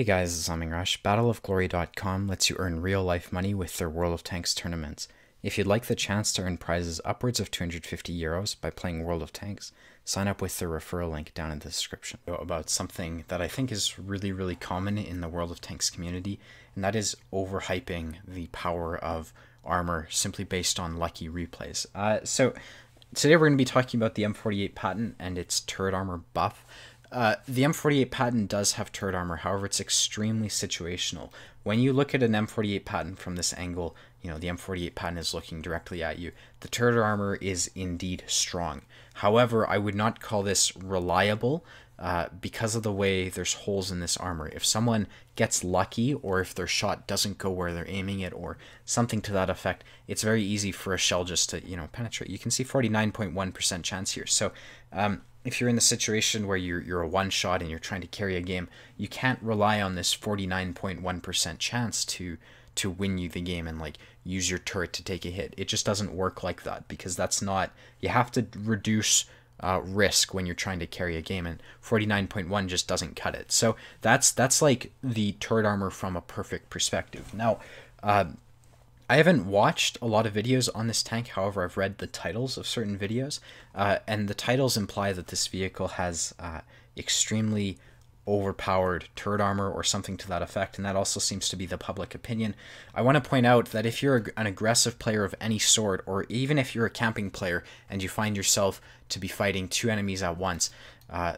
Hey guys, it's Rush. Battleofglory.com lets you earn real-life money with their World of Tanks tournaments. If you'd like the chance to earn prizes upwards of 250 euros by playing World of Tanks, sign up with the referral link down in the description. About something that I think is really common in the World of Tanks community, and that is overhyping the power of armor simply based on lucky replays. So today we're going to be talking about the M48 Patton and its turret armor buff. The M48 Patton does have turret armor, however it's extremely situational. When you look at an M48 Patton from this angle, you know, the M48 Patton is looking directly at you. The turret armor is indeed strong. However, I would not call this reliable because of the way there's holes in this armor. If someone gets lucky, or if their shot doesn't go where they're aiming it, or something to that effect, it's very easy for a shell just to, penetrate. You can see 49.1% chance here. So, if you're in the situation where you're a one shot and you're trying to carry a game, you can't rely on this 49.1% chance to win you the game and like use your turret to take a hit. It just doesn't work like that, because that's not, you have to reduce risk when you're trying to carry a game, and 49.1 just doesn't cut it. So that's like the turret armor from a perfect perspective. Now, I haven't watched a lot of videos on this tank, however I've read the titles of certain videos, and the titles imply that this vehicle has extremely overpowered turret armor or something to that effect, and that also seems to be the public opinion. I want to point out that if you're an aggressive player of any sort, or even if you're a camping player and you find yourself to be fighting two enemies at once,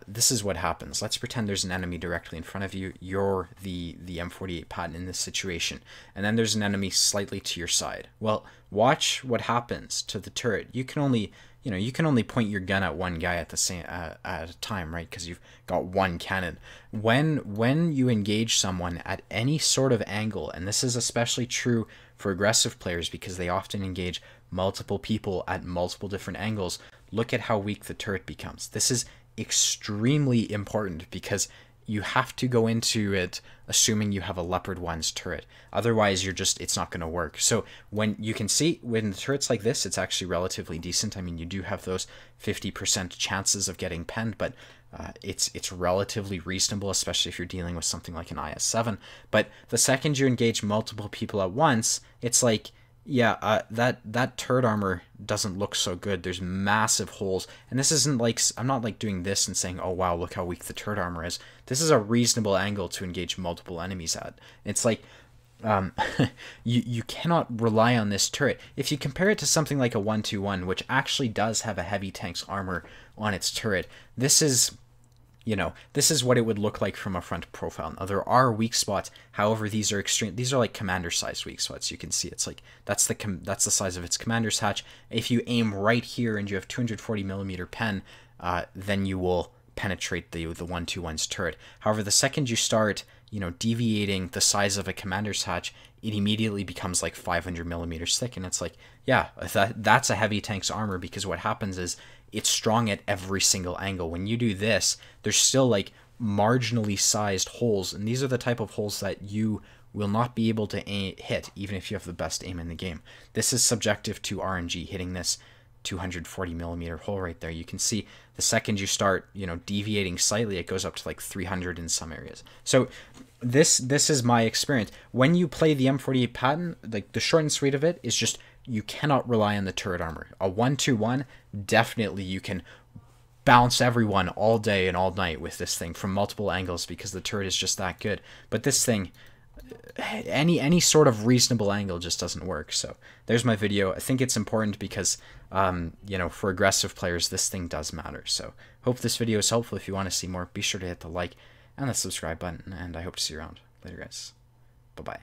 this is what happens. Let's pretend there's an enemy directly in front of you. You're the M48 Patton in this situation, and then there's an enemy slightly to your side. Well, watch what happens to the turret. You can only point your gun at one guy at the same at a time, right? Because you've got one cannon. When you engage someone at any sort of angle, and this is especially true for aggressive players because they often engage multiple people at multiple different angles, look at how weak the turret becomes. This is extremely important because you have to go into it assuming you have a Leopard 1's turret. Otherwise, it's not going to work. So when you can see, when the turret's like this, it's actually relatively decent. I mean, you do have those 50% chances of getting penned, but it's relatively reasonable, especially if you're dealing with something like an IS-7. But the second you engage multiple people at once, it's like, yeah, that turret armor doesn't look so good. There's massive holes, and this isn't like, I'm not like doing this and saying, oh wow, look how weak the turret armor is. This is a reasonable angle to engage multiple enemies at. It's like, you cannot rely on this turret. If you compare it to something like a 121, which actually does have a heavy tank's armor on its turret, this is what it would look like from a front profile. Now, there are weak spots. However, these are extreme. These are like commander-sized weak spots. You can see it's like that's the size of its commander's hatch. If you aim right here and you have 240mm pen, then you will penetrate the 121's turret. However, the second you start, deviating the size of a commander's hatch, it immediately becomes like 500mm thick, and it's like, yeah, that's a heavy tank's armor, because what happens is it's strong at every single angle. When you do this, there's still like marginally sized holes, and these are the type of holes that you will not be able to hit even if you have the best aim in the game. This is subjective to RNG, hitting this 240mm hole right there. You can see the second you start, deviating slightly, it goes up to like 300 in some areas. So this is my experience. When you play the M48 Patton, like the short and sweet of it is just, you cannot rely on the turret armor. A 121, definitely you can bounce everyone all day and all night with this thing from multiple angles because the turret is just that good. But this thing, any sort of reasonable angle just doesn't work. So there's my video. I think it's important because, for aggressive players, this thing does matter. So hope this video is helpful. If you want to see more, be sure to hit the like and the subscribe button, and I hope to see you around. Later, guys. Bye-bye.